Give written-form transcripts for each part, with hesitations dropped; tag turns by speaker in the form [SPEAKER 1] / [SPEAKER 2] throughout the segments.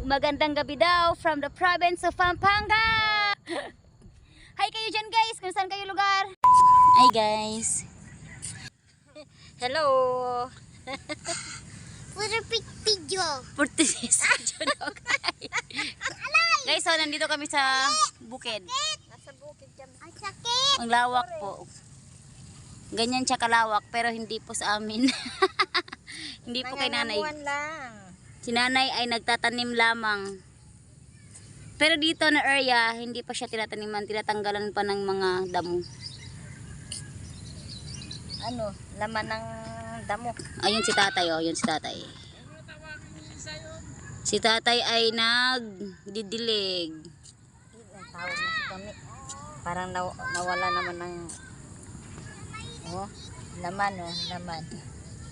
[SPEAKER 1] Magandang gabi daw from the province of Pampanga. Hi kayo dyan guys, kung saan kayo lugar? Hi guys. Hello.
[SPEAKER 2] For the video.
[SPEAKER 1] Portuguese video guys, so nandito kami sa bukid.
[SPEAKER 2] Nasa bukid kami. Ang sakit.
[SPEAKER 1] Ang lawak po. Ganyan siya kalawak pero hindi po sa amin. Hindi po kay nanay.
[SPEAKER 2] Lang.
[SPEAKER 1] Si nanay ay nagtatanim lamang. Pero dito na area, hindi pa siya tinataniman, tinatanggalan pa ng mga damo.
[SPEAKER 2] Ano, laman ng damo.
[SPEAKER 1] Ayun si tatay, oh, yun si tatay. Si tatay ay nagdidilig.
[SPEAKER 2] Ang tawag na si kami. Parang nawala naman ng laman, laman.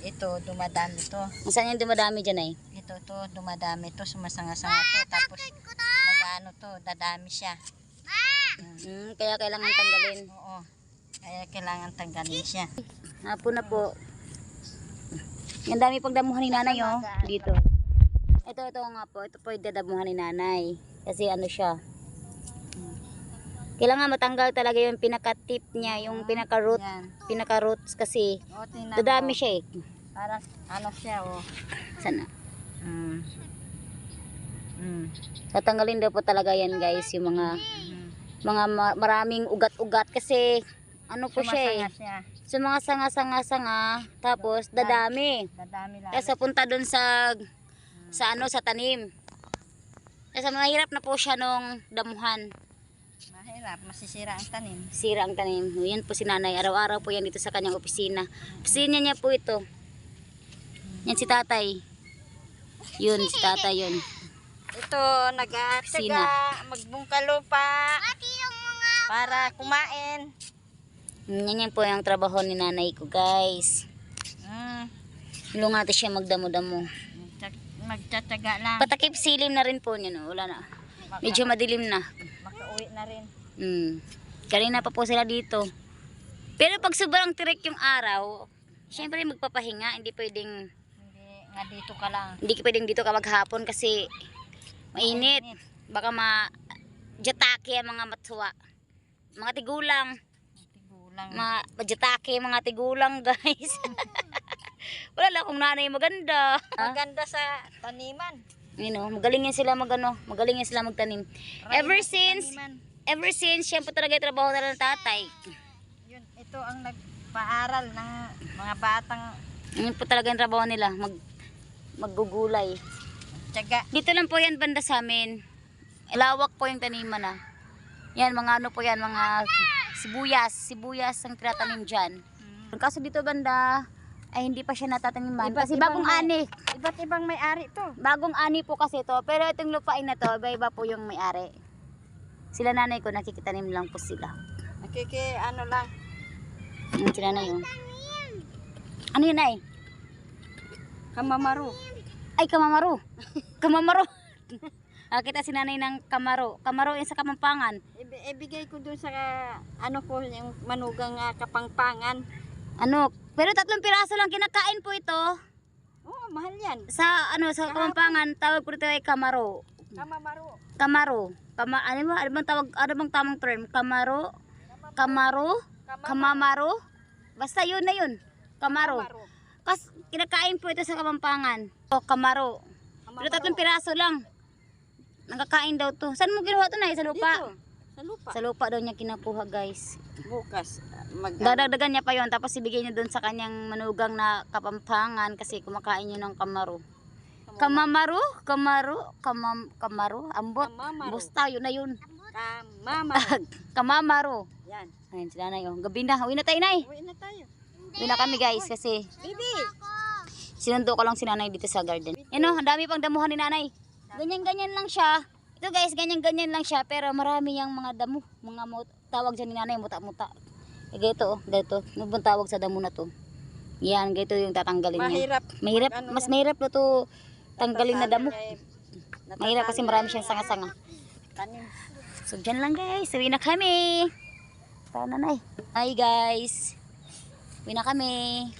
[SPEAKER 2] Ito, dumadami to.
[SPEAKER 1] Saan yung dumadami dyan ay?
[SPEAKER 2] Ito, dumadami to, sumasanga-sanga to. Tapos, magano to, dadami siya.
[SPEAKER 1] Kaya kailangan tanggalin.
[SPEAKER 2] Oo, kaya kailangan tanggalin siya.
[SPEAKER 1] Hapon na po. Ang dami pang damuhan ni nanay, oh. Dito. Ito nga po. Ito po yung dadamuhan ni nanay. Kasi ano siya. Kailangan matanggal talaga yung pinaka-tip niya. Yung pinaka-root.
[SPEAKER 2] Yan.
[SPEAKER 1] Pinaka-roots kasi.
[SPEAKER 2] O, tingnan
[SPEAKER 1] Dadami
[SPEAKER 2] mo.
[SPEAKER 1] siya eh.
[SPEAKER 2] Parang, ano siya,
[SPEAKER 1] Sana.
[SPEAKER 2] Tatanggalin
[SPEAKER 1] Tatanggalin daw po talaga yan guys. Yung mga maraming ugat-ugat. Kasi ano po siya eh.
[SPEAKER 2] siya.
[SPEAKER 1] So mga sanga-sanga-sanga. Tapos dadami.
[SPEAKER 2] Dadami lang.
[SPEAKER 1] Kasi punta dun sa tanim. Kasi mahirap na po siya nung damuhan.
[SPEAKER 2] Mahirap, masisira ang tanim.
[SPEAKER 1] Sira ang tanim. Yan po si nanay. Araw-araw po yan dito sa kanyang opisina. Opisina niya po ito. Yan si tatay. Yun, si tatay yun.
[SPEAKER 2] Ito, nag-aatsaga, magbungkalo pa para kumain.
[SPEAKER 1] Yan po yung trabaho ni nanay ko guys. Lungati siya magdamo-damo.
[SPEAKER 2] Magtsatsaga lang.
[SPEAKER 1] Patakip silim na rin po niya. No? Wala na. Medyo madilim na.
[SPEAKER 2] Makauwi na rin.
[SPEAKER 1] Kanina pa po sila dito. Pero pag sobrang tirik yung araw, syempre magpapahinga. Hindi pwedeng
[SPEAKER 2] Nga dito ka lang.
[SPEAKER 1] Hindi pwedeng dito ka maghapon kasi mainit. Baka ma-jatake ang mga matsuwa. Mga tigulang. Ma-jatake mga tigulang guys. Wala lang kung nanay maganda.
[SPEAKER 2] Maganda sa taniman.
[SPEAKER 1] Magaling yan sila magaling yan sila magtanim. Ever since, syempre talaga yung trabaho na ng tatay.
[SPEAKER 2] Yun, ito ang nagpaaral ng mga batang.
[SPEAKER 1] Yun po talaga yung trabaho nila, maggugulay.
[SPEAKER 2] Tsaga.
[SPEAKER 1] Dito lang po yan banda sa amin. Lawak po yung taniman na. Yan, mga ano po yan, mga sibuyas ang tinatanim dyan. Kaso dito banda, ay hindi pa siya natataniman. Kasi bagong ani.
[SPEAKER 2] Iba't ibang may-ari to.
[SPEAKER 1] Bagong ani po kasi to. Pero itong lupain na to, iba-iba po yung may-ari. Sila nanay ko, nakikitanim lang po sila.
[SPEAKER 2] Ano lang.
[SPEAKER 1] Yung sila nanay yun. Ano yun ay?
[SPEAKER 2] Kamamaro.
[SPEAKER 1] Ay, kamamaro. Kamamaro. Kita si nanay ng kamaro. Kamaro yung sa Kapampangan.
[SPEAKER 2] Ibigay ko dun sa yung manugang Kapampangan.
[SPEAKER 1] Pero 3 piraso lang kinakain po ito.
[SPEAKER 2] Oo, mahal yan.
[SPEAKER 1] Sa Kapampangan, tawag po ito ay kamaro.
[SPEAKER 2] Kamamaro.
[SPEAKER 1] Kamaro. Ano bang tawag, ano bang tamang term? Kamaro? Kamamaro? Basta yun na yun. Kamaro. Kasi kinakain po ito sa Kapampangan. Kamaro. Pero 3 piraso lang. Nagkakain daw to. Saan mo ginawa to na? Sa lupa?
[SPEAKER 2] Dito. Sa lupa.
[SPEAKER 1] Sa lupa daw niya kinakuha guys.
[SPEAKER 2] Bukas.
[SPEAKER 1] Dadagdagan niya pa yon, tapos ibigay niya doon sa kanyang manugang na Kapampangan kasi kumakain niya ng kamaro. Kamamaro? Kamaro? Ambot?
[SPEAKER 2] Kamamaro.
[SPEAKER 1] Basta yun na yun.
[SPEAKER 2] Kamamaro.
[SPEAKER 1] Kamamaro.
[SPEAKER 2] Yan.
[SPEAKER 1] Ayun sila na yun. Gabi na. Uwi na tayo, nay.
[SPEAKER 2] Uwi na tayo.
[SPEAKER 1] Uwi na kami guys kasi
[SPEAKER 2] Bibi.
[SPEAKER 1] sinundo ko lang si nanay dito sa garden. Yan o, ang dami pang damuhan ni nanay. Ganyan-ganyan lang siya. Ito guys, ganyan-ganyan lang siya. Pero marami yung mga damo. Tawag dyan ni nanay, muta-muta. Ganito, ganito. Ano tawag sa damo na to? Yan, ganito yung tatanggalin niya. Mahirap. Mas mahirap na to tanggalin na damo. Mahirap kasi marami siyang sanga-sanga. So dyan lang guys, uwi na kami. Tara nanay. Hi guys. Uwi na kami.